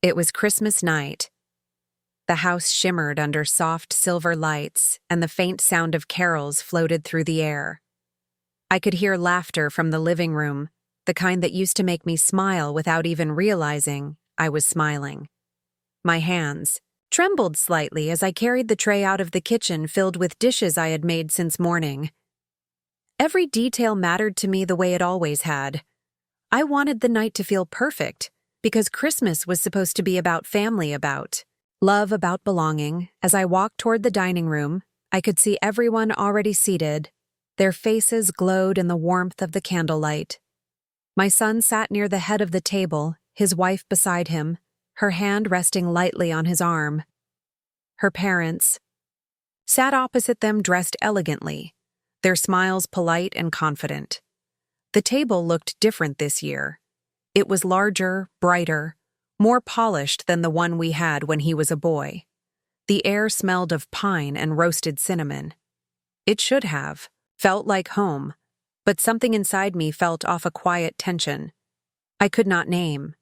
It was Christmas night. The house shimmered under soft silver lights, and the faint sound of carols floated through the air. I could hear laughter from the living room, the kind that used to make me smile without even realizing I was smiling. My hands trembled slightly as I carried the tray out of the kitchen filled with dishes I had made since morning. Every detail mattered to me the way it always had. I wanted the night to feel perfect, because Christmas was supposed to be about family, about love, about belonging. As I walked toward the dining room, I could see everyone already seated. Their faces glowed in the warmth of the candlelight. My son sat near the head of the table, his wife beside him, her hand resting lightly on his arm. Her parents sat opposite them, dressed elegantly, their smiles polite and confident. The table looked different this year. It was larger, brighter, more polished than the one we had when he was a boy. The air smelled of pine and roasted cinnamon. It should have felt like home, but something inside me felt off, a quiet tension I could not name.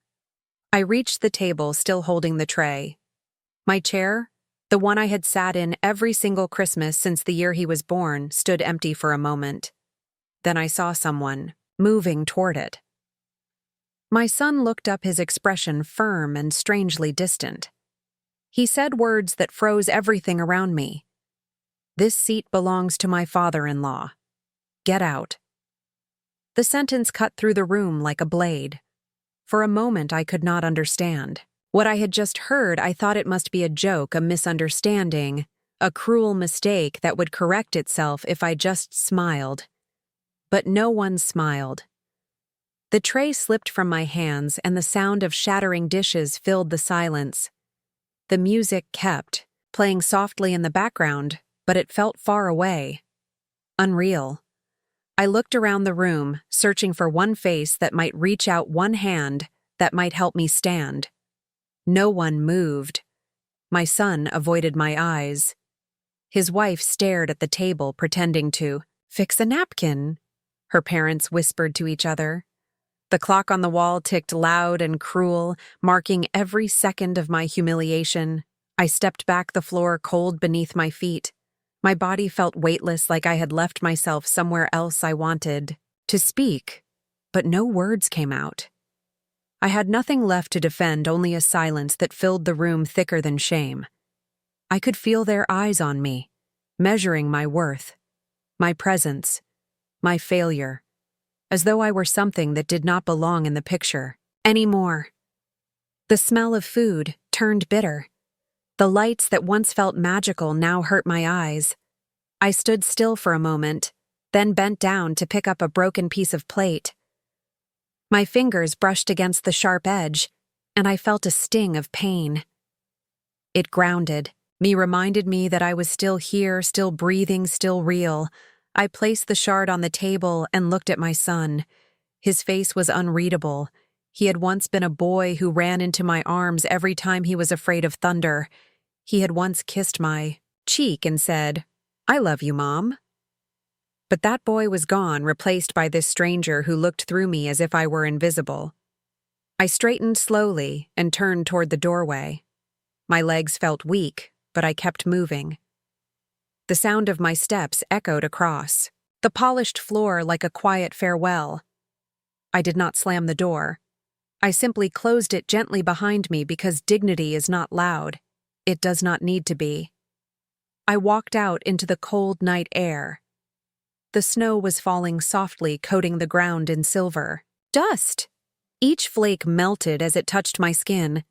I reached the table, still holding the tray. My chair, the one I had sat in every single Christmas since the year he was born, stood empty for a moment. Then I saw someone moving toward it. My son looked up, his expression firm and strangely distant. He said words that froze everything around me. "This seat belongs to my father-in-law. Get out." The sentence cut through the room like a blade. For a moment I could not understand. What I had just heard, I thought it must be a joke, a misunderstanding, a cruel mistake that would correct itself if I just smiled. But no one smiled. The tray slipped from my hands, and the sound of shattering dishes filled the silence. The music kept playing softly in the background, but it felt far away. Unreal. I looked around the room, searching for one face that might reach out, one hand that might help me stand. No one moved. My son avoided my eyes. His wife stared at the table, pretending to fix a napkin. Her parents whispered to each other. The clock on the wall ticked loud and cruel, marking every second of my humiliation. I stepped back, the floor cold beneath my feet. My body felt weightless, like I had left myself somewhere else. I wanted to speak, but no words came out. I had nothing left to defend, only a silence that filled the room, thicker than shame. I could feel their eyes on me, measuring my worth, my presence, my failure, as though I were something that did not belong in the picture anymore. The smell of food turned bitter. The lights that once felt magical now hurt my eyes. I stood still for a moment, then bent down to pick up a broken piece of plate. My fingers brushed against the sharp edge, and I felt a sting of pain. It grounded me, reminded me that I was still here, still breathing, still real. I placed the shard on the table and looked at my son. His face was unreadable. He had once been a boy who ran into my arms every time he was afraid of thunder. He had once kissed my cheek and said, "I love you, Mom." But that boy was gone, replaced by this stranger who looked through me as if I were invisible. I straightened slowly and turned toward the doorway. My legs felt weak, but I kept moving. The sound of my steps echoed across the polished floor like a quiet farewell. I did not slam the door. I simply closed it gently behind me, because dignity is not loud. It does not need to be. I walked out into the cold night air. The snow was falling softly, coating the ground in silver dust. Each flake melted as it touched my skin.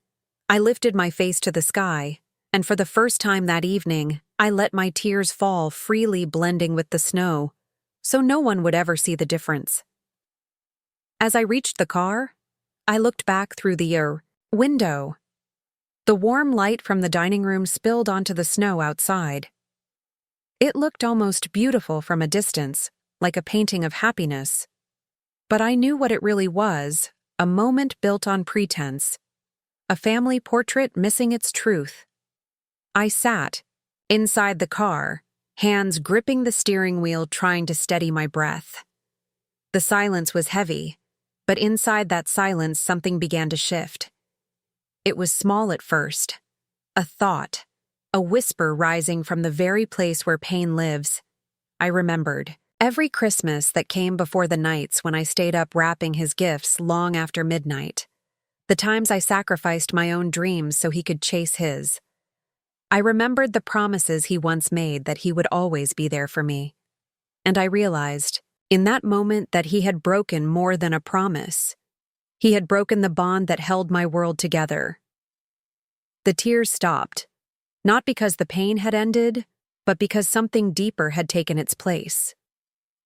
I lifted my face to the sky, and for the first time that evening, I let my tears fall freely, blending with the snow, so no one would ever see the difference. As I reached the car, I looked back through the window. The warm light from the dining room spilled onto the snow outside. It looked almost beautiful from a distance, like a painting of happiness. But I knew what it really was, a moment built on pretense, a family portrait missing its truth. I sat inside the car, hands gripping the steering wheel, trying to steady my breath. The silence was heavy, but inside that silence something began to shift. It was small at first. A thought, a whisper rising from the very place where pain lives. I remembered every Christmas that came before the nights when I stayed up wrapping his gifts long after midnight. The times I sacrificed my own dreams so he could chase his. I remembered the promises he once made that he would always be there for me. And I realized, in that moment, that he had broken more than a promise. He had broken the bond that held my world together. The tears stopped, not because the pain had ended, but because something deeper had taken its place.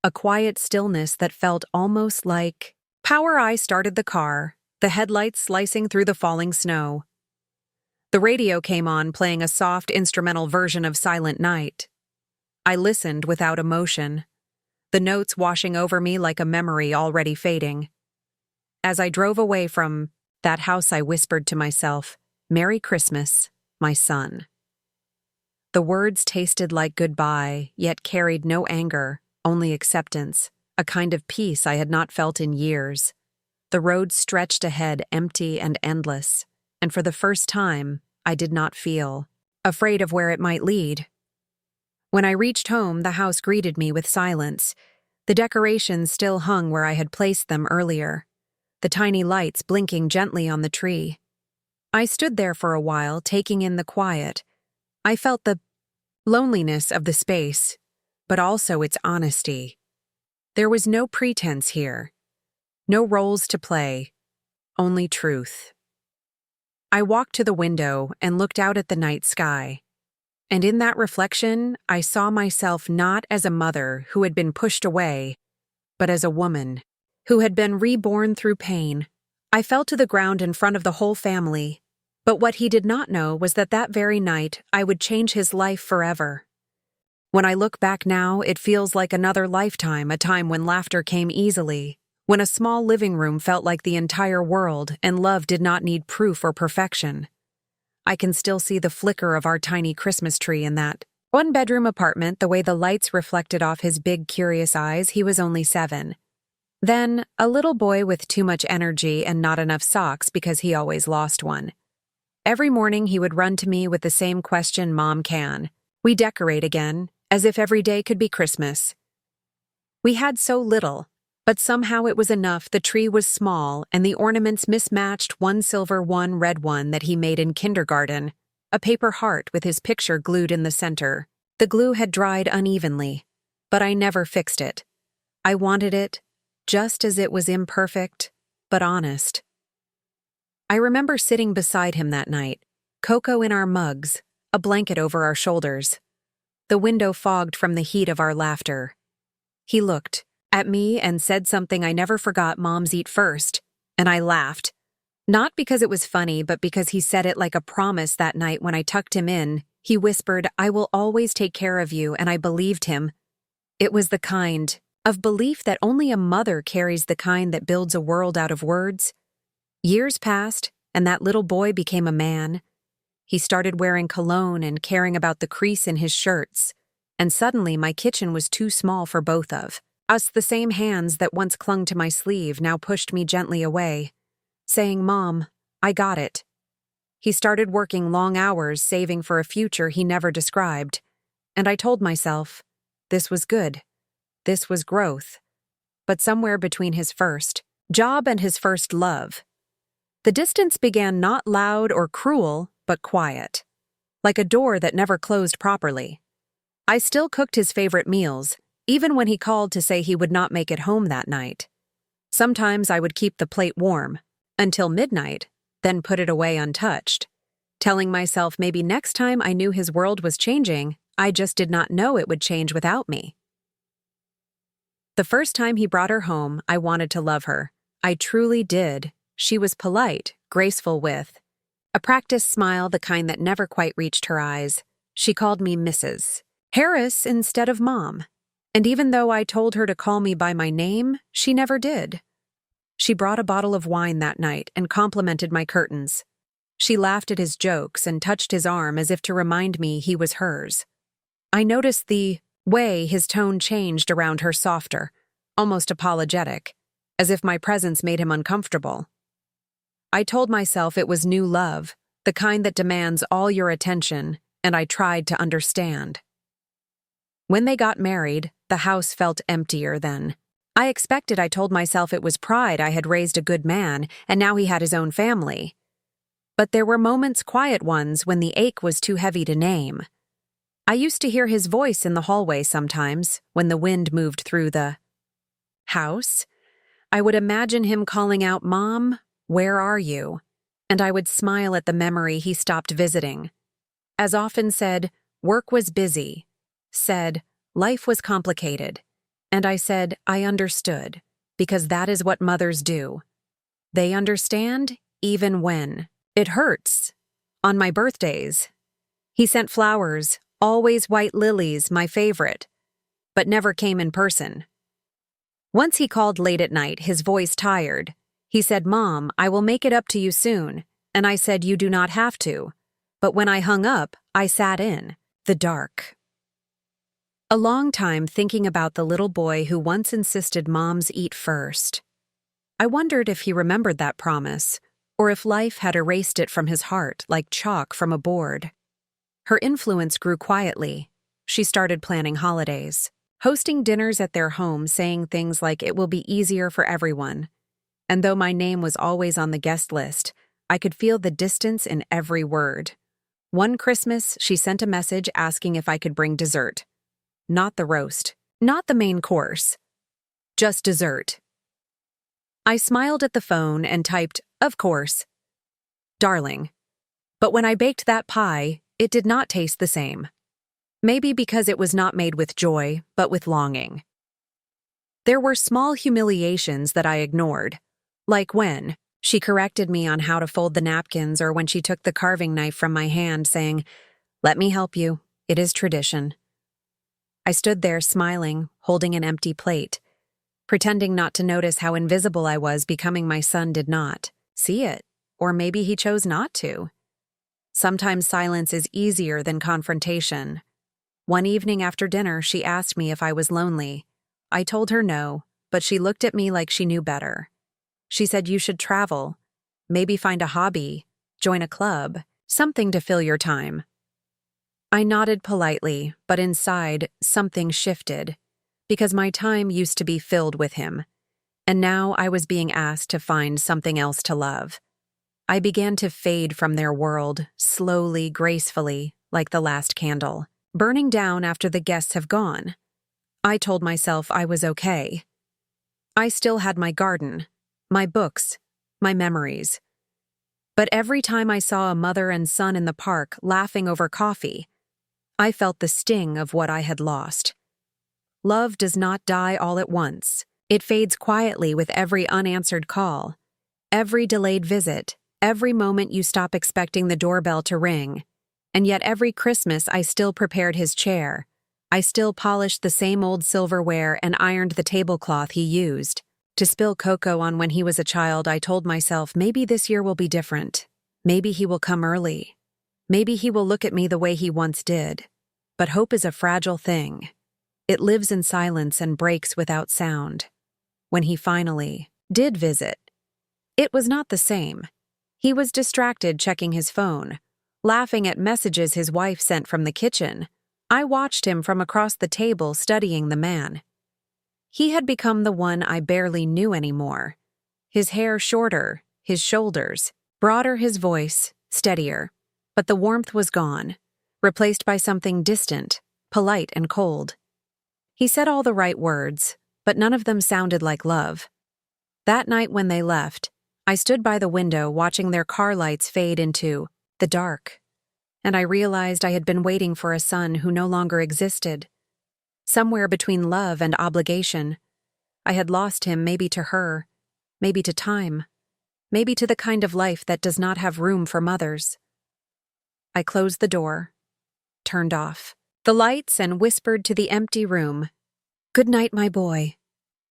A quiet stillness that felt almost like power. I started the car, the headlights slicing through the falling snow. The radio came on, playing a soft instrumental version of Silent Night. I listened without emotion, the notes washing over me like a memory already fading. As I drove away from that house, I whispered to myself, "Merry Christmas, my son." The words tasted like goodbye, yet carried no anger, only acceptance, a kind of peace I had not felt in years. The road stretched ahead, empty and endless, and for the first time, I did not feel afraid of where it might lead. When I reached home, the house greeted me with silence. The decorations still hung where I had placed them earlier, the tiny lights blinking gently on the tree. I stood there for a while, taking in the quiet. I felt the loneliness of the space, but also its honesty. There was no pretense here, no roles to play, only truth. I walked to the window and looked out at the night sky. And in that reflection, I saw myself not as a mother who had been pushed away, but as a woman who had been reborn through pain. I fell to the ground in front of the whole family, but what he did not know was that that very night I would change his life forever. When I look back now, it feels like another lifetime, a time when laughter came easily, when a small living room felt like the entire world and love did not need proof or perfection. I can still see the flicker of our tiny Christmas tree in that one-bedroom apartment, the way the lights reflected off his big, curious eyes. He was only 7. Then, a little boy with too much energy and not enough socks because he always lost one. Every morning he would run to me with the same question Mom can. We decorate again, as if every day could be Christmas. We had so little, but somehow it was enough. The tree was small, and the ornaments mismatched, one silver, one red one that he made in kindergarten, a paper heart with his picture glued in the center. The glue had dried unevenly, but I never fixed it. I wanted it, just as it was, imperfect, but honest. I remember sitting beside him that night, cocoa in our mugs, a blanket over our shoulders. The window fogged from the heat of our laughter. He looked at me and said something I never forgot: "Moms eat first," and I laughed. Not because it was funny, but because he said it like a promise. That night when I tucked him in, he whispered, "I will always take care of you," and I believed him. It was the kind of belief that only a mother carries, the kind that builds a world out of words. Years passed, and that little boy became a man. He started wearing cologne and caring about the crease in his shirts, and suddenly my kitchen was too small for both of us. The same hands that once clung to my sleeve now pushed me gently away, saying, "Mom, I got it." He started working long hours, saving for a future he never described, and I told myself, this was good. This was growth. But somewhere between his first job and his first love, the distance began, not loud or cruel, but quiet, like a door that never closed properly. I still cooked his favorite meals, even when he called to say he would not make it home that night. Sometimes I would keep the plate warm until midnight, then put it away untouched, telling myself maybe next time. I knew his world was changing, I just did not know it would change without me. The first time he brought her home, I wanted to love her. I truly did. She was polite, graceful, with a practiced smile, the kind that never quite reached her eyes. She called me Mrs. Harris instead of Mom. And even though I told her to call me by my name, she never did. She brought a bottle of wine that night and complimented my curtains. She laughed at his jokes and touched his arm as if to remind me he was hers. I noticed the way his tone changed around her, softer, almost apologetic, as if my presence made him uncomfortable. I told myself it was new love, the kind that demands all your attention, and I tried to understand. When they got married, the house felt emptier then. I told myself it was pride I had raised a good man, and now he had his own family. But there were moments, quiet ones, when the ache was too heavy to name. I used to hear his voice in the hallway sometimes, when the wind moved through the house. I would imagine him calling out, "Mom, where are you?" And I would smile at the memory he stopped visiting. As often said, work was busy. Said, life was complicated. And I said, I understood, because that is what mothers do. They understand, even when it hurts. On my birthdays, he sent flowers, always white lilies, my favorite, but never came in person. Once he called late at night, his voice tired. He said, "Mom, I will make it up to you soon." And I said, "You do not have to." But when I hung up, I sat in the dark. A long time thinking about the little boy who once insisted moms eat first. I wondered if he remembered that promise, or if life had erased it from his heart like chalk from a board. Her influence grew quietly. She started planning holidays, hosting dinners at their home, saying things like it will be easier for everyone. And though my name was always on the guest list, I could feel the distance in every word. One Christmas, she sent a message asking if I could bring dessert. Not the roast, not the main course, just dessert. I smiled at the phone and typed, "Of course, darling." But when I baked that pie, it did not taste the same. Maybe because it was not made with joy, but with longing. There were small humiliations that I ignored, like when she corrected me on how to fold the napkins, or when she took the carving knife from my hand, saying, "Let me help you, it is tradition." I stood there smiling, holding an empty plate, pretending not to notice how invisible I was, becoming my son did not see it, or maybe he chose not to. Sometimes silence is easier than confrontation. One evening after dinner, she asked me if I was lonely. I told her no, but she looked at me like she knew better. She said, "You should travel, maybe find a hobby, join a club, something to fill your time." I nodded politely, but inside, something shifted, because my time used to be filled with him, and now I was being asked to find something else to love. I began to fade from their world, slowly, gracefully, like the last candle, burning down after the guests have gone. I told myself I was okay. I still had my garden, my books, my memories. But every time I saw a mother and son in the park laughing over coffee, I felt the sting of what I had lost. Love does not die all at once. It fades quietly with every unanswered call, every delayed visit, every moment you stop expecting the doorbell to ring. And yet every Christmas I still prepared his chair. I still polished the same old silverware and ironed the tablecloth he used. To spill cocoa on when he was a child, I told myself, maybe this year will be different. Maybe he will come early. Maybe he will look at me the way he once did. But hope is a fragile thing. It lives in silence and breaks without sound. When he finally did visit, it was not the same. He was distracted checking his phone, laughing at messages his wife sent from the kitchen. I watched him from across the table, studying the man. He had become the one I barely knew anymore. His hair shorter, his shoulders broader, his voice steadier. But the warmth was gone, replaced by something distant, polite and cold. He said all the right words, but none of them sounded like love. That night when they left, I stood by the window watching their car lights fade into the dark, and I realized I had been waiting for a son who no longer existed. Somewhere between love and obligation, I had lost him, maybe to her, maybe to time, maybe to the kind of life that does not have room for mothers. I closed the door, turned off the lights, and whispered to the empty room, "Good night, my boy."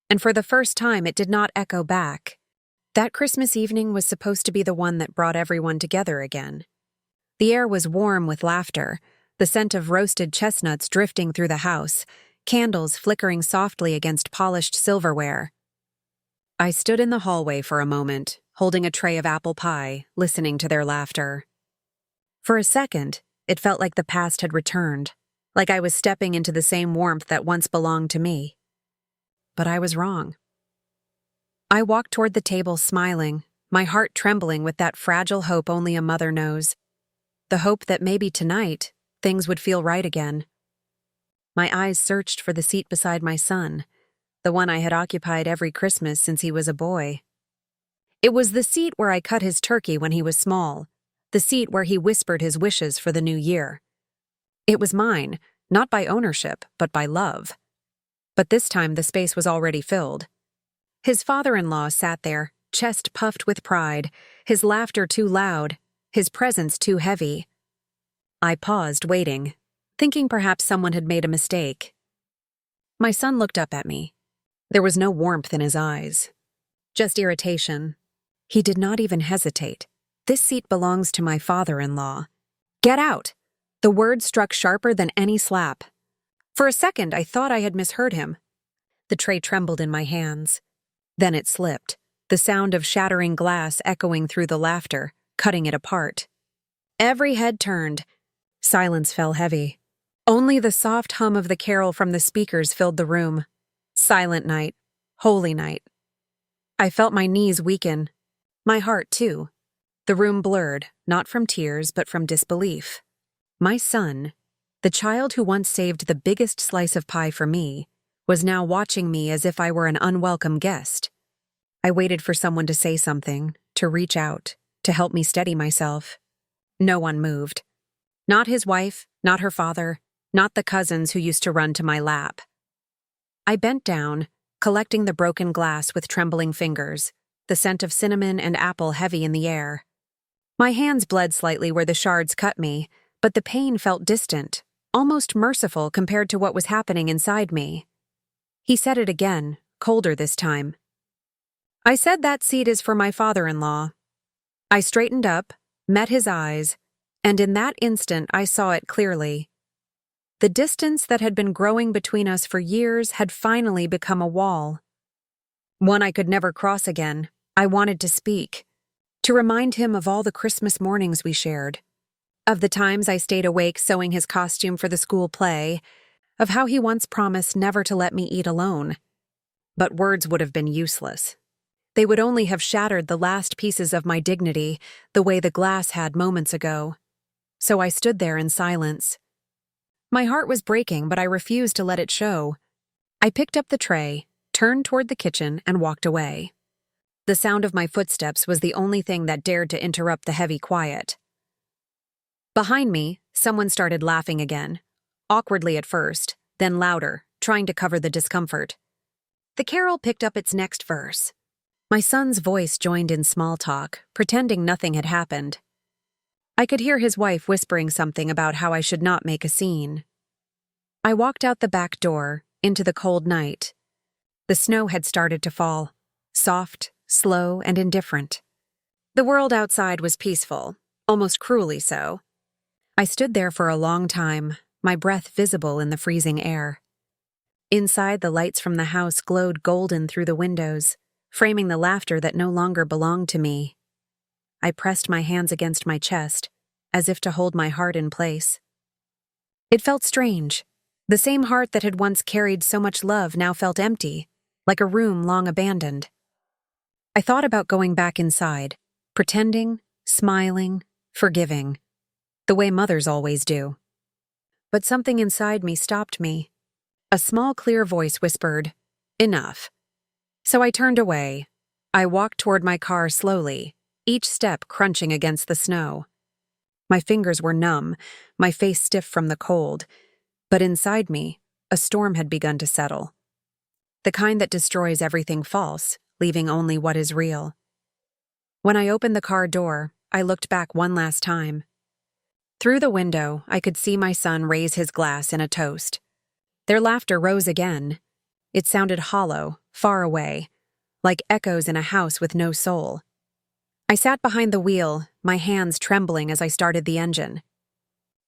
And for the first time, it did not echo back. That Christmas evening was supposed to be the one that brought everyone together again. The air was warm with laughter, the scent of roasted chestnuts drifting through the house, candles flickering softly against polished silverware. I stood in the hallway for a moment, holding a tray of apple pie, listening to their laughter. For a second, it felt like the past had returned, like I was stepping into the same warmth that once belonged to me. But I was wrong. I walked toward the table smiling, my heart trembling with that fragile hope only a mother knows. The hope that maybe tonight, things would feel right again. My eyes searched for the seat beside my son, the one I had occupied every Christmas since he was a boy. It was the seat where I cut his turkey when he was small, the seat where he whispered his wishes for the new year. It was mine, not by ownership, but by love. But this time the space was already filled. His father-in-law sat there, chest puffed with pride, his laughter too loud, his presence too heavy. I paused, waiting, thinking perhaps someone had made a mistake. My son looked up at me. There was no warmth in his eyes, just irritation. He did not even hesitate. This seat belongs to my father-in-law. Get out! The word struck sharper than any slap. For a second, I thought I had misheard him. The tray trembled in my hands. Then it slipped, the sound of shattering glass echoing through the laughter, cutting it apart. Every head turned. Silence fell heavy. Only the soft hum of the carol from the speakers filled the room. Silent night. Holy night. I felt my knees weaken. My heart, too. The room blurred, not from tears, but from disbelief. My son, the child who once saved the biggest slice of pie for me, was now watching me as if I were an unwelcome guest. I waited for someone to say something, to reach out, to help me steady myself. No one moved. Not his wife, not her father, not the cousins who used to run to my lap. I bent down, collecting the broken glass with trembling fingers, the scent of cinnamon and apple heavy in the air. My hands bled slightly where the shards cut me, but the pain felt distant, almost merciful compared to what was happening inside me. He said it again, colder this time. I said that seat is for my father-in-law. I straightened up, met his eyes, and in that instant I saw it clearly. The distance that had been growing between us for years had finally become a wall. One I could never cross again. I wanted to speak, to remind him of all the Christmas mornings we shared, of the times I stayed awake sewing his costume for the school play, of how he once promised never to let me eat alone. But words would have been useless. They would only have shattered the last pieces of my dignity, the way the glass had moments ago. So I stood there in silence. My heart was breaking, but I refused to let it show. I picked up the tray, turned toward the kitchen, and walked away. The sound of my footsteps was the only thing that dared to interrupt the heavy quiet. Behind me, someone started laughing again, awkwardly at first, then louder, trying to cover the discomfort. The carol picked up its next verse. My son's voice joined in small talk, pretending nothing had happened. I could hear his wife whispering something about how I should not make a scene. I walked out the back door, into the cold night. The snow had started to fall, soft, slow, and indifferent. The world outside was peaceful, almost cruelly so. I stood there for a long time, my breath visible in the freezing air. Inside, the lights from the house glowed golden through the windows, framing the laughter that no longer belonged to me. I pressed my hands against my chest, as if to hold my heart in place. It felt strange. The same heart that had once carried so much love now felt empty, like a room long abandoned. I thought about going back inside, pretending, smiling, forgiving, the way mothers always do. But something inside me stopped me. A small, clear voice whispered, "Enough." So I turned away. I walked toward my car slowly, each step crunching against the snow. My fingers were numb, my face stiff from the cold, but inside me, a storm had begun to settle. The kind that destroys everything false, leaving only what is real. When I opened the car door, I looked back one last time. Through the window, I could see my son raise his glass in a toast. Their laughter rose again. It sounded hollow, far away, like echoes in a house with no soul. I sat behind the wheel, my hands trembling as I started the engine.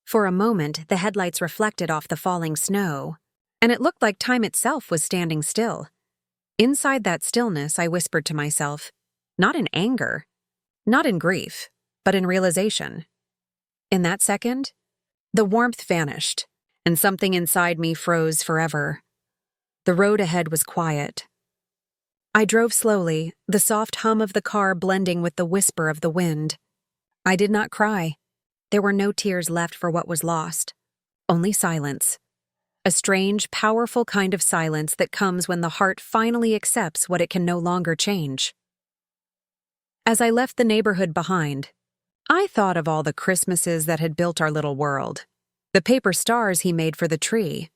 For a moment, the headlights reflected off the falling snow, and it looked like time itself was standing still. Inside that stillness, I whispered to myself, Not in anger, not in grief, but in realization. In that second, the warmth vanished, and something inside me froze forever. The road ahead was quiet. I drove slowly, the soft hum of the car blending with the whisper of the wind. I did not cry. There were no tears left for what was lost. Only silence. A strange, powerful kind of silence that comes when the heart finally accepts what it can no longer change. As I left the neighborhood behind, I thought of all the Christmases that had built our little world. The paper stars he made for the tree.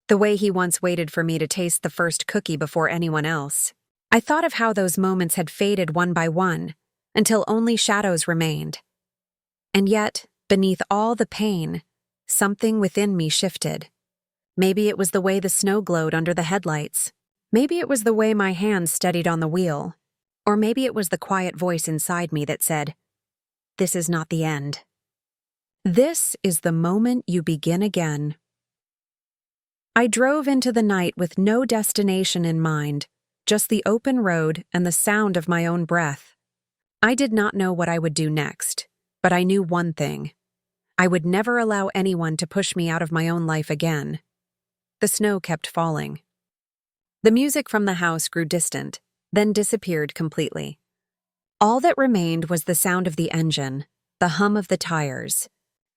The way he once waited for me to taste the first cookie before anyone else. I thought of how those moments had faded one by one, until only shadows remained. And yet, beneath all the pain, something within me shifted. Maybe it was the way the snow glowed under the headlights. Maybe it was the way my hands steadied on the wheel. Or maybe it was the quiet voice inside me that said, "This is not the end. This is the moment you begin again." I drove into the night with no destination in mind, just the open road and the sound of my own breath. I did not know what I would do next, but I knew one thing. I would never allow anyone to push me out of my own life again. The snow kept falling. The music from the house grew distant, then disappeared completely. All that remained was the sound of the engine, the hum of the tires,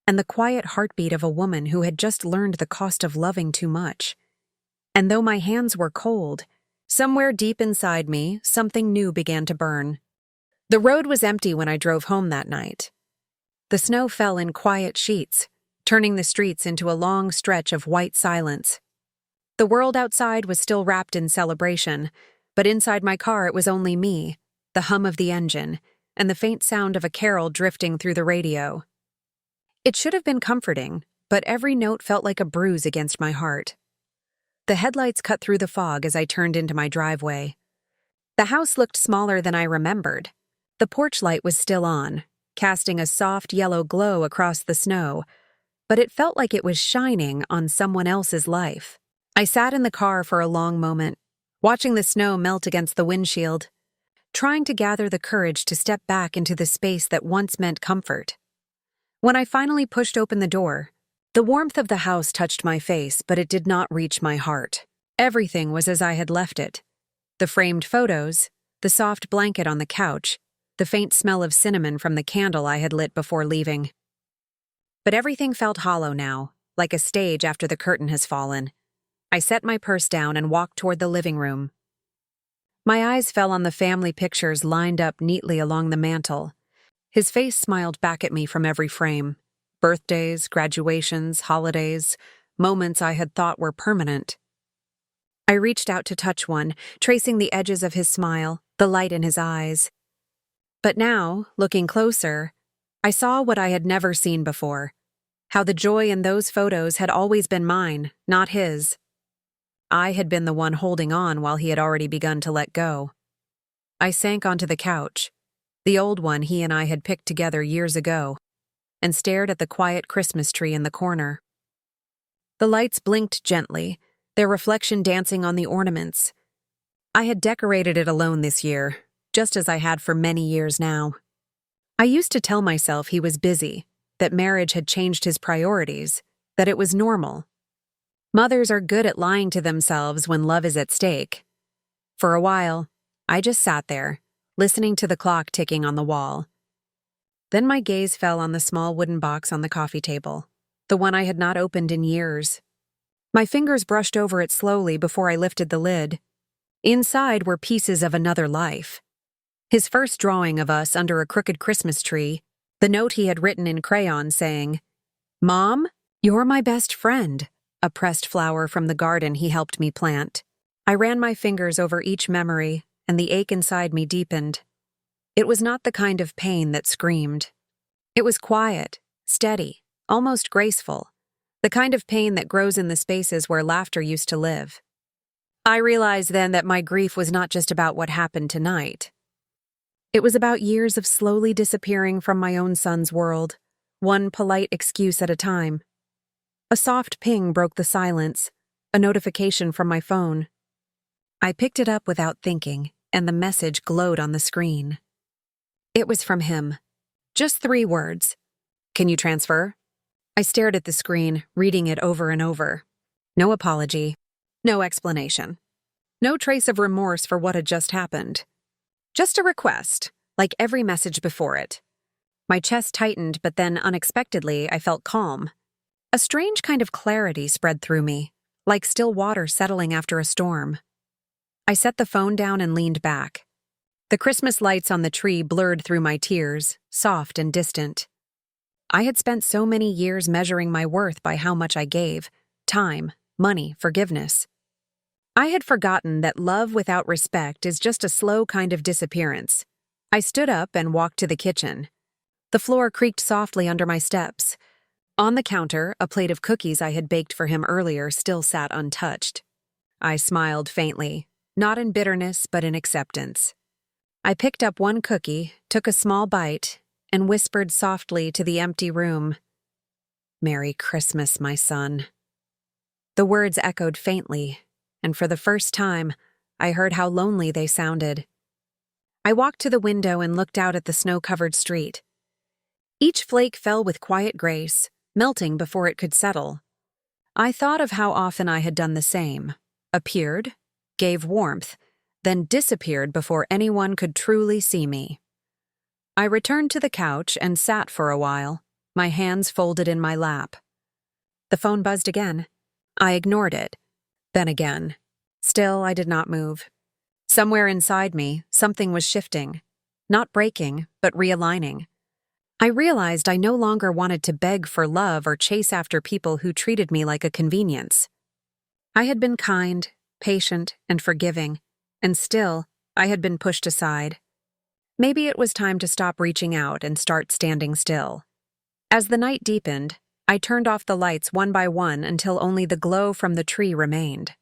and the quiet heartbeat of a woman who had just learned the cost of loving too much. And though my hands were cold, somewhere deep inside me, something new began to burn. The road was empty when I drove home that night. The snow fell in quiet sheets, turning the streets into a long stretch of white silence. The world outside was still wrapped in celebration, but inside my car it was only me, the hum of the engine, and the faint sound of a carol drifting through the radio. It should have been comforting, but every note felt like a bruise against my heart. The headlights cut through the fog as I turned into my driveway. The house looked smaller than I remembered. The porch light was still on, casting a soft yellow glow across the snow, but it felt like it was shining on someone else's life. I sat in the car for a long moment, watching the snow melt against the windshield, trying to gather the courage to step back into the space that once meant comfort. When I finally pushed open the door, the warmth of the house touched my face, but it did not reach my heart. Everything was as I had left it. The framed photos, the soft blanket on the couch, the faint smell of cinnamon from the candle I had lit before leaving. But everything felt hollow now, like a stage after the curtain has fallen. I set my purse down and walked toward the living room. My eyes fell on the family pictures lined up neatly along the mantel. His face smiled back at me from every frame. Birthdays, graduations, holidays, moments I had thought were permanent. I reached out to touch one, tracing the edges of his smile, the light in his eyes. But now, looking closer, I saw what I had never seen before. How the joy in those photos had always been mine, not his. I had been the one holding on while he had already begun to let go. I sank onto the couch, the old one he and I had picked together years ago, and stared at the quiet Christmas tree in the corner. The lights blinked gently, their reflection dancing on the ornaments. I had decorated it alone this year, just as I had for many years now. I used to tell myself he was busy, that marriage had changed his priorities, that it was normal. Mothers are good at lying to themselves when love is at stake. For a while, I just sat there, listening to the clock ticking on the wall. Then my gaze fell on the small wooden box on the coffee table, the one I had not opened in years. My fingers brushed over it slowly before I lifted the lid. Inside were pieces of another life. His first drawing of us under a crooked Christmas tree, the note he had written in crayon saying, "Mom, you're my best friend," a pressed flower from the garden he helped me plant. I ran my fingers over each memory, and the ache inside me deepened. It was not the kind of pain that screamed. It was quiet, steady, almost graceful, the kind of pain that grows in the spaces where laughter used to live. I realized then that my grief was not just about what happened tonight. It was about years of slowly disappearing from my own son's world, one polite excuse at a time. A soft ping broke the silence, a notification from my phone. I picked it up without thinking, and the message glowed on the screen. It was from him. Just 3 words. "Can you transfer?" I stared at the screen, reading it over and over. No apology. No explanation. No trace of remorse for what had just happened. Just a request, like every message before it. My chest tightened, but then unexpectedly I felt calm. A strange kind of clarity spread through me, like still water settling after a storm. I set the phone down and leaned back. The Christmas lights on the tree blurred through my tears, soft and distant. I had spent so many years measuring my worth by how much I gave: time, money, forgiveness. I had forgotten that love without respect is just a slow kind of disappearance. I stood up and walked to the kitchen. The floor creaked softly under my steps. On the counter, a plate of cookies I had baked for him earlier still sat untouched. I smiled faintly, not in bitterness but in acceptance. I picked up one cookie, took a small bite, and whispered softly to the empty room, "Merry Christmas, my son." The words echoed faintly, and for the first time, I heard how lonely they sounded. I walked to the window and looked out at the snow-covered street. Each flake fell with quiet grace, melting before it could settle. I thought of how often I had done the same: appeared, gave warmth, then disappeared before anyone could truly see me. I returned to the couch and sat for a while, my hands folded in my lap. The phone buzzed again. I ignored it. Then again. Still, I did not move. Somewhere inside me, something was shifting. Not breaking, but realigning. I realized I no longer wanted to beg for love or chase after people who treated me like a convenience. I had been kind, patient, and forgiving, and still, I had been pushed aside. Maybe it was time to stop reaching out and start standing still. As the night deepened, I turned off the lights one by one until only the glow from the tree remained.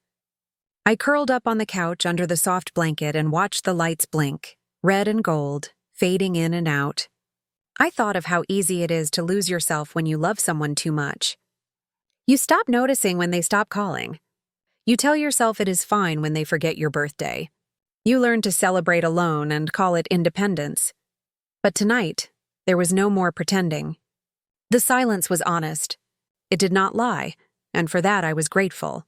I curled up on the couch under the soft blanket and watched the lights blink, red and gold, fading in and out. I thought of how easy it is to lose yourself when you love someone too much. You stop noticing when they stop calling. You tell yourself it is fine when they forget your birthday. You learn to celebrate alone and call it independence. But tonight, there was no more pretending. The silence was honest. It did not lie, and for that I was grateful.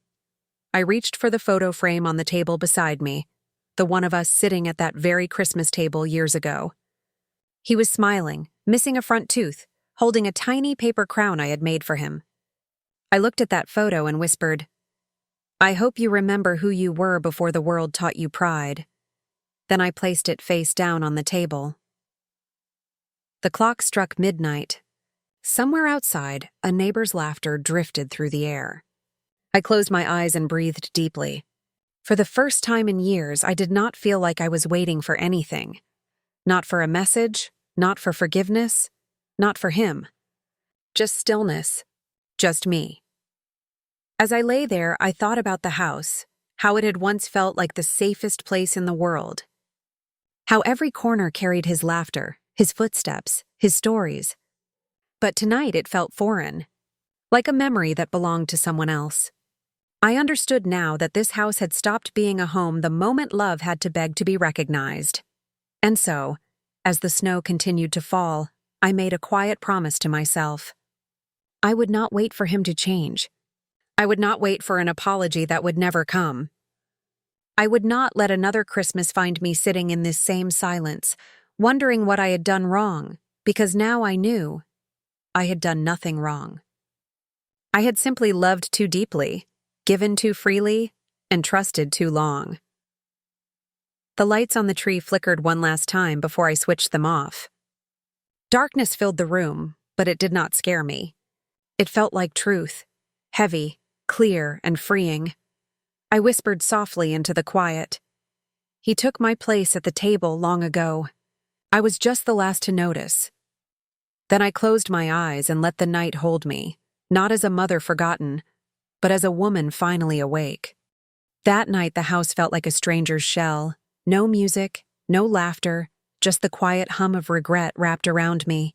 I reached for the photo frame on the table beside me, the one of us sitting at that very Christmas table years ago. He was smiling, missing a front tooth, holding a tiny paper crown I had made for him. I looked at that photo and whispered, "I hope you remember who you were before the world taught you pride." Then I placed it face down on the table. The clock struck midnight. Somewhere outside, a neighbor's laughter drifted through the air. I closed my eyes and breathed deeply. For the first time in years, I did not feel like I was waiting for anything. Not for a message, not for forgiveness, not for him. Just stillness. Just me. As I lay there, I thought about the house, how it had once felt like the safest place in the world. How every corner carried his laughter, his footsteps, his stories. But tonight it felt foreign, like a memory that belonged to someone else. I understood now that this house had stopped being a home the moment love had to beg to be recognized. And so, as the snow continued to fall, I made a quiet promise to myself. I would not wait for him to change. I would not wait for an apology that would never come. I would not let another Christmas find me sitting in this same silence, wondering what I had done wrong, because now I knew I had done nothing wrong. I had simply loved too deeply, given too freely, and trusted too long. The lights on the tree flickered one last time before I switched them off. Darkness filled the room, but it did not scare me. It felt like truth, heavy, clear, and freeing. I whispered softly into the quiet. He took my place at the table long ago. I was just the last to notice. Then I closed my eyes and let the night hold me, not as a mother forgotten, but as a woman finally awake. That night the house felt like a stranger's shell. No music, no laughter, just the quiet hum of regret wrapped around me.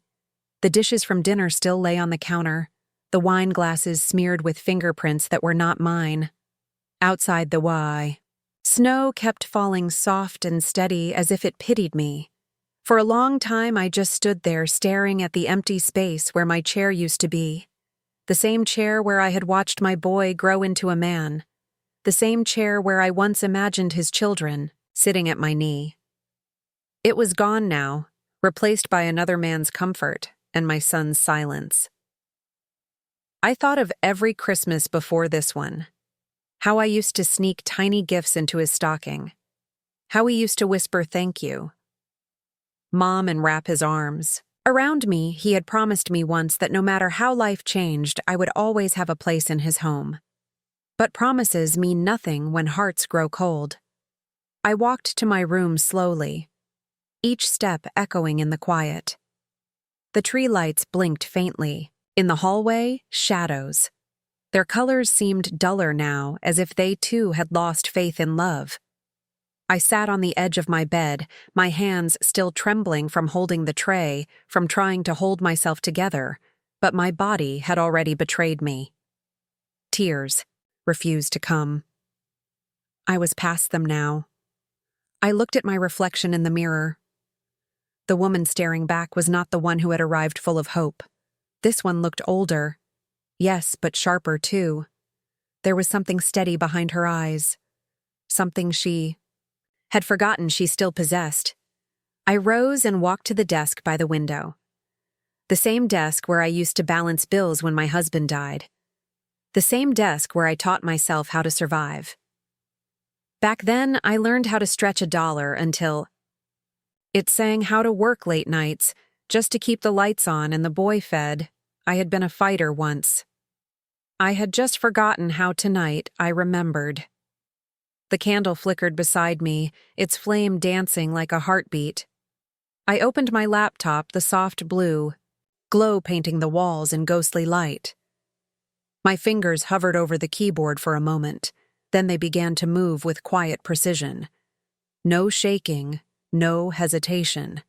The dishes from dinner still lay on the counter, the wine glasses smeared with fingerprints that were not mine. Outside the snow kept falling soft and steady as if it pitied me. For a long time, I just stood there staring at the empty space where my chair used to be. The same chair where I had watched my boy grow into a man. The same chair where I once imagined his children, sitting at my knee. It was gone now, replaced by another man's comfort and my son's silence. I thought of every Christmas before this one. How I used to sneak tiny gifts into his stocking. How he used to whisper thank you. Mom and wrap his arms. Around me, he had promised me once that no matter how life changed, I would always have a place in his home. But promises mean nothing when hearts grow cold. I walked to my room slowly, each step echoing in the quiet. The tree lights blinked faintly. In the hallway, shadows. Their colors seemed duller now, as if they too had lost faith in love. I sat on the edge of my bed, my hands still trembling from holding the tray, from trying to hold myself together, but my body had already betrayed me. Tears refused to come. I was past them now. I looked at my reflection in the mirror. The woman staring back was not the one who had arrived full of hope. This one looked older. Yes, but sharper too. There was something steady behind her eyes. Something she had forgotten she still possessed. I rose and walked to the desk by the window. The same desk where I used to balance bills when my husband died. The same desk where I taught myself how to survive. Back then, I learned how to stretch $1 until it sang how to work late nights, just to keep the lights on and the boy fed. I had been a fighter once. I had just forgotten how tonight I remembered. The candle flickered beside me, its flame dancing like a heartbeat. I opened my laptop, the soft blue, glow painting the walls in ghostly light. My fingers hovered over the keyboard for a moment, then they began to move with quiet precision. No shaking, no hesitation.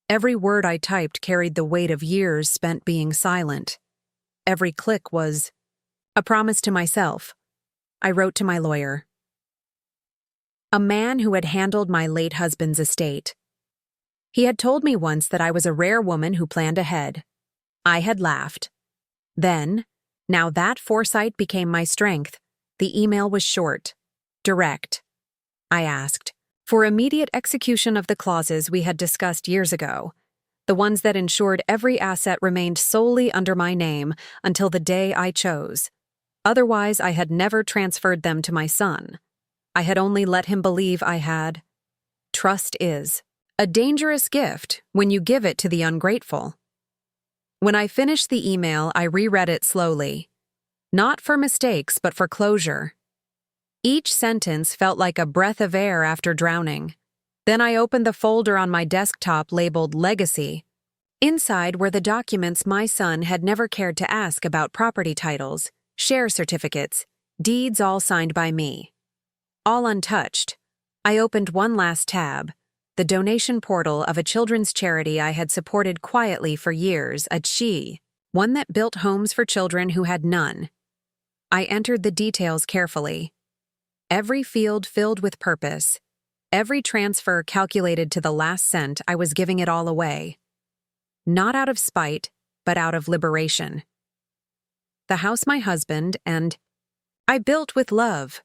Every word I typed carried the weight of years spent being silent. Every click was a promise to myself. I wrote to my lawyer. A man who had handled my late husband's estate. He had told me once that I was a rare woman who planned ahead. I had laughed. Then, now that foresight became my strength, the email was short, direct. I asked for immediate execution of the clauses we had discussed years ago, the ones that ensured every asset remained solely under my name until the day I chose. Otherwise, I had never transferred them to my son. I had only let him believe I had. Trust is a dangerous gift when you give it to the ungrateful. When I finished the email, I reread it slowly. Not for mistakes, but for closure. Each sentence felt like a breath of air after drowning. Then I opened the folder on my desktop labeled Legacy. Inside were the documents my son had never cared to ask about: property titles, share certificates, deeds all signed by me. All untouched. I opened one last tab, the donation portal of a children's charity I had supported quietly for years, a CHI, one that built homes for children who had none. I entered the details carefully. Every field filled with purpose. Every transfer calculated to the last cent. I was giving it all away. Not out of spite, but out of liberation. The house my husband and I built with love.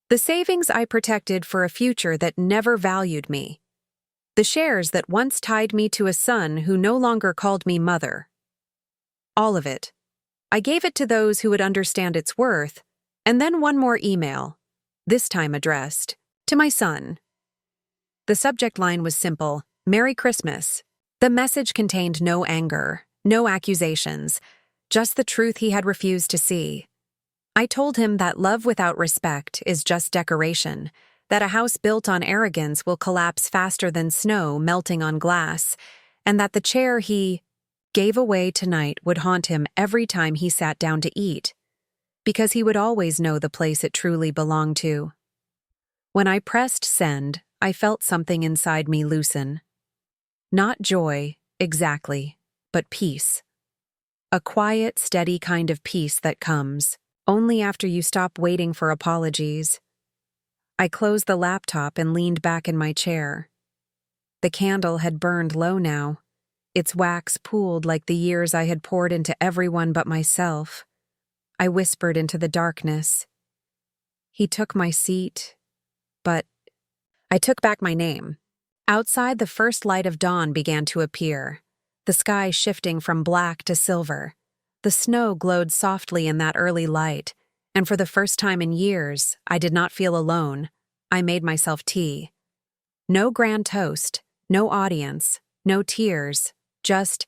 The savings I protected for a future that never valued me. The shares that once tied me to a son who no longer called me mother. All of it. I gave it to those who would understand its worth, and then one more email, this time addressed to my son. The subject line was simple: Merry Christmas. The message contained no anger, no accusations, just the truth he had refused to see. I told him that love without respect is just decoration, that a house built on arrogance will collapse faster than snow melting on glass, and that the chair he gave away tonight would haunt him every time he sat down to eat, because he would always know the place it truly belonged to. When I pressed send, I felt something inside me loosen. Not joy, exactly, but peace. A quiet, steady kind of peace that comes only after you stop waiting for apologies. I closed the laptop and leaned back in my chair. The candle had burned low now. Its wax pooled like the years I had poured into everyone but myself. I whispered into the darkness. He took my seat, but I took back my name. Outside, the first light of dawn began to appear, the sky shifting from black to silver. The snow glowed softly in that early light, and for the first time in years, I did not feel alone. I made myself tea. No grand toast, no audience, no tears, just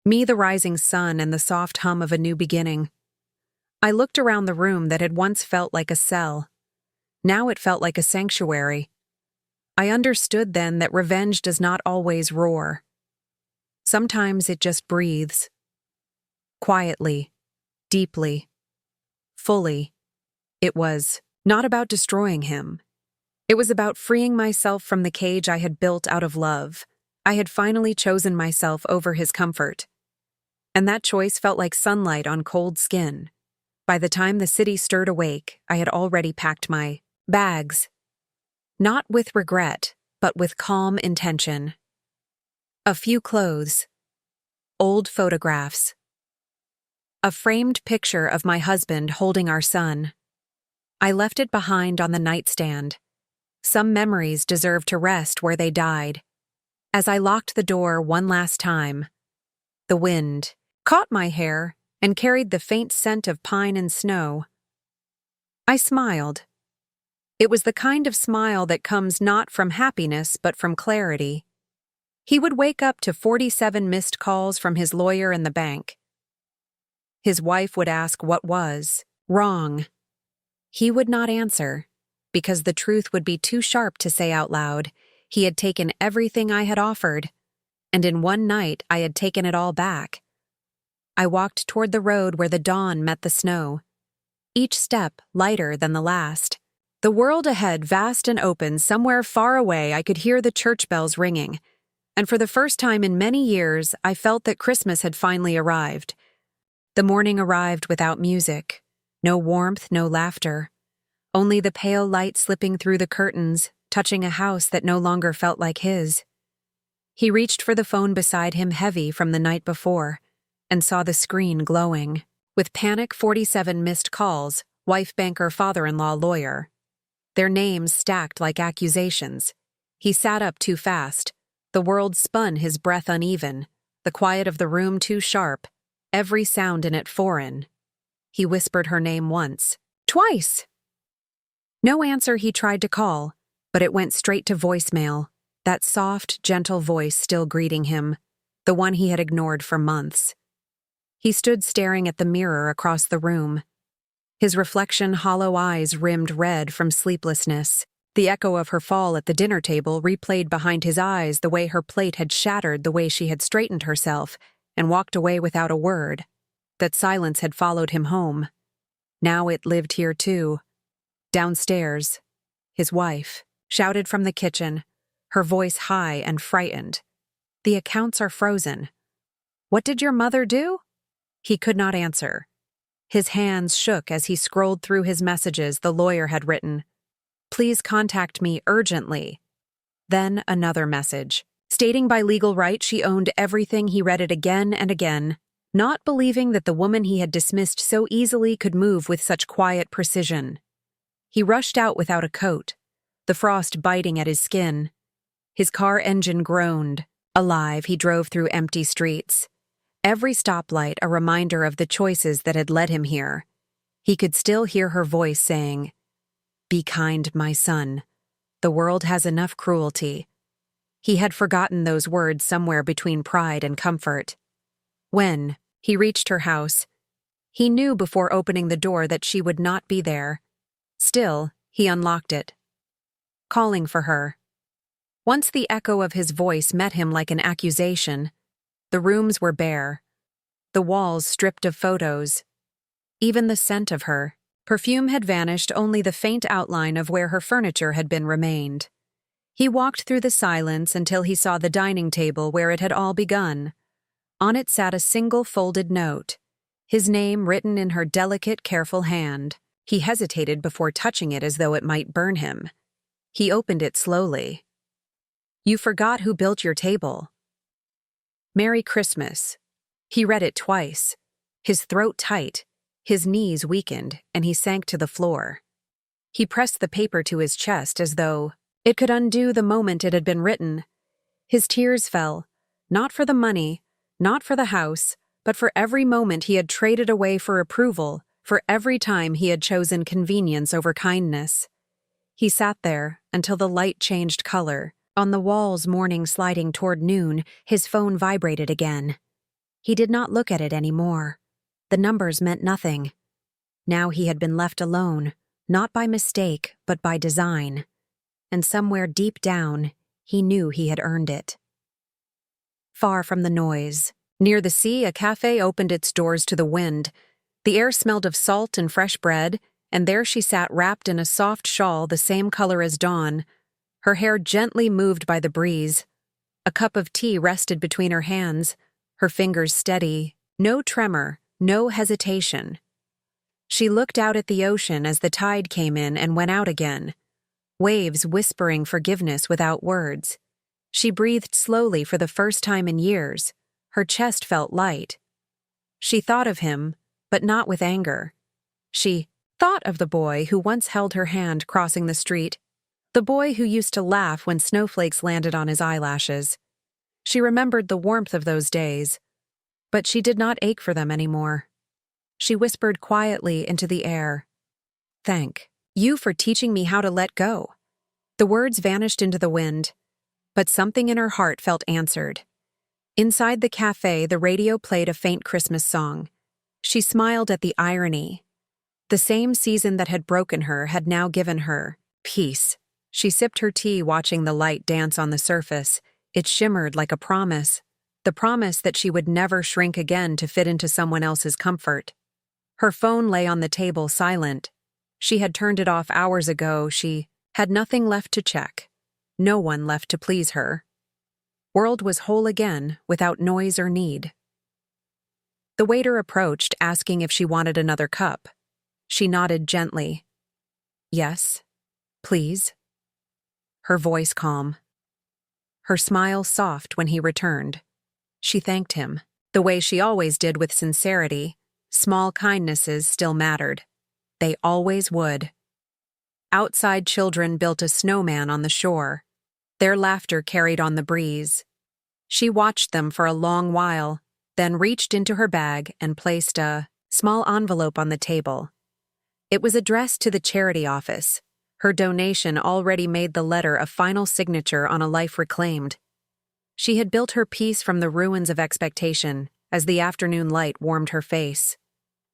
me, the rising sun, and the soft hum of a new beginning. I looked around the room that had once felt like a cell. Now it felt like a sanctuary. I understood then that revenge does not always roar. Sometimes it just breathes. Quietly, deeply, fully. It was not about destroying him. It was about freeing myself from the cage I had built out of love. I had finally chosen myself over his comfort. And that choice felt like sunlight on cold skin. By the time the city stirred awake, I had already packed my bags. Not with regret, but with calm intention. A few clothes. Old photographs. A framed picture of my husband holding our son. I left it behind on the nightstand. Some memories deserve to rest where they died. As I locked the door one last time, the wind caught my hair and carried the faint scent of pine and snow. I smiled. It was the kind of smile that comes not from happiness but from clarity. He would wake up to 47 missed calls from his lawyer and the bank. His wife would ask what was wrong. He would not answer, because the truth would be too sharp to say out loud. He had taken everything I had offered, and in one night I had taken it all back. I walked toward the road where the dawn met the snow, each step lighter than the last. The world ahead, vast and open, somewhere far away, I could hear the church bells ringing, and for the first time in many years, I felt that Christmas had finally arrived. The morning arrived without music, no warmth, no laughter, only the pale light slipping through the curtains, touching a house that no longer felt like his. He reached for the phone beside him, heavy from the night before, and saw the screen glowing. With panic, 47 missed calls, wife, banker, father-in-law, lawyer. Their names stacked like accusations. He sat up too fast. The world spun, his breath uneven, the quiet of the room too sharp, every sound in it foreign. He whispered her name once, twice. No answer. He tried to call, but it went straight to voicemail, that soft, gentle voice still greeting him, the one he had ignored for months. He stood staring at the mirror across the room. His reflection, hollow eyes rimmed red from sleeplessness. The echo of her fall at the dinner table replayed behind his eyes, the way her plate had shattered, the way she had straightened herself and walked away without a word. That silence had followed him home. Now it lived here too. Downstairs, his wife shouted from the kitchen, her voice high and frightened. The accounts are frozen. What did your mother do? He could not answer. His hands shook as he scrolled through his messages the lawyer had written. Please contact me urgently. Then another message, stating by legal right she owned everything. He read it again and again, not believing that the woman he had dismissed so easily could move with such quiet precision. He rushed out without a coat, the frost biting at his skin. His car engine groaned. Alive, he drove through empty streets. Every stoplight a reminder of the choices that had led him here. He could still hear her voice saying, "Be kind, my son. The world has enough cruelty." He had forgotten those words somewhere between pride and comfort. When he reached her house, he knew before opening the door that she would not be there. Still, he unlocked it, calling for her. Once the echo of his voice met him like an accusation. The rooms were bare, the walls stripped of photos. Even the scent of her perfume had vanished, only the faint outline of where her furniture had been remained. He walked through the silence until he saw the dining table where it had all begun. On it sat a single folded note, his name written in her delicate, careful hand. He hesitated before touching it as though it might burn him. He opened it slowly. You forgot who built your table. Merry Christmas. He read it twice, his throat tight, his knees weakened, and he sank to the floor. He pressed the paper to his chest as though it could undo the moment it had been written. His tears fell, not for the money, not for the house, but for every moment he had traded away for approval, for every time he had chosen convenience over kindness. He sat there until the light changed color. On the walls, morning sliding toward noon, his phone vibrated again. He did not look at it anymore. The numbers meant nothing. Now he had been left alone, not by mistake, but by design. And somewhere deep down, he knew he had earned it. Far from the noise, near the sea, a cafe opened its doors to the wind. The air smelled of salt and fresh bread, and there she sat wrapped in a soft shawl the same color as dawn, her hair gently moved by the breeze. A cup of tea rested between her hands, her fingers steady, no tremor, no hesitation. She looked out at the ocean as the tide came in and went out again, waves whispering forgiveness without words. She breathed slowly for the first time in years. Her chest felt light. She thought of him, but not with anger. She thought of the boy who once held her hand crossing the street, the boy who used to laugh when snowflakes landed on his eyelashes. She remembered the warmth of those days, but she did not ache for them anymore. She whispered quietly into the air, "Thank you for teaching me how to let go." The words vanished into the wind, but something in her heart felt answered. Inside the cafe, the radio played a faint Christmas song. She smiled at the irony. The same season that had broken her had now given her peace. She sipped her tea, watching the light dance on the surface. It shimmered like a promise, the promise that she would never shrink again to fit into someone else's comfort. Her phone lay on the table, silent. She had turned it off hours ago. She had nothing left to check, no one left to please her. World was whole again, without noise or need. The waiter approached, asking if she wanted another cup. She nodded gently. "Yes, please." Her voice calm. Her smile soft when he returned. She thanked him, the way she always did, with sincerity. Small kindnesses still mattered. They always would. Outside, children built a snowman on the shore. Their laughter carried on the breeze. She watched them for a long while, then reached into her bag and placed a small envelope on the table. It was addressed to the charity office. Her donation already made the letter a final signature on a life reclaimed. She had built her peace from the ruins of expectation as the afternoon light warmed her face.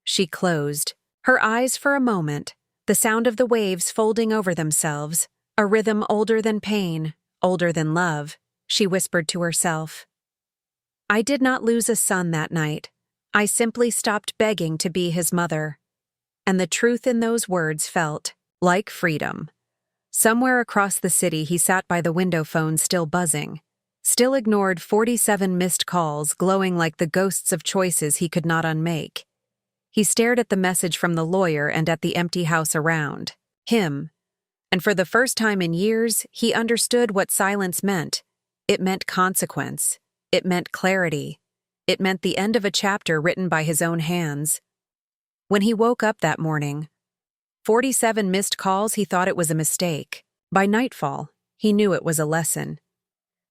She closed her eyes for a moment, the sound of the waves folding over themselves, a rhythm older than pain, older than love. She whispered to herself, "I did not lose a son that night. I simply stopped begging to be his mother." And the truth in those words felt like freedom. Somewhere across the city, he sat by the window phone, still buzzing, still ignored 47 missed calls glowing like the ghosts of choices he could not unmake. He stared at the message from the lawyer and at the empty house around him, and for the first time in years, he understood what silence meant. It meant consequence. It meant clarity. It meant the end of a chapter written by his own hands. When he woke up that morning, 47 missed calls, he thought it was a mistake. By nightfall, he knew it was a lesson.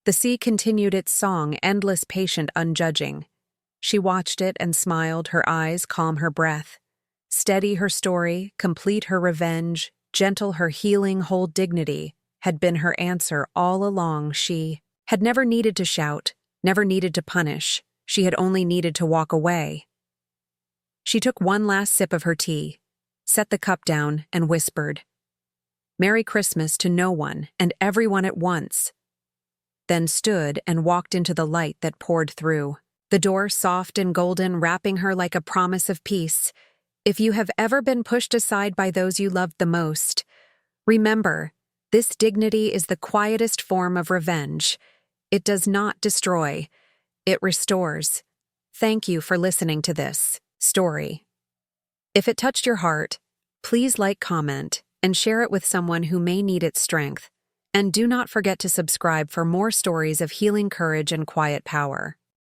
The sea continued its song, endless, patient, unjudging. She watched it and smiled, her eyes calm her breath. Steady her story, complete her revenge, gentle her healing, hold dignity, had been her answer all along. She had never needed to shout, never needed to punish. She had only needed to walk away. She took one last sip of her tea, set the cup down, and whispered, "Merry Christmas" to no one and everyone at once. Then stood and walked into the light that poured through. The door soft and golden, wrapping her like a promise of peace. If you have ever been pushed aside by those you loved the most, remember, this dignity is the quietest form of revenge. It does not destroy, it restores. Thank you for listening to this story. If it touched your heart, please like, comment, and share it with someone who may need its strength. And do not forget to subscribe for more stories of healing courage and quiet power.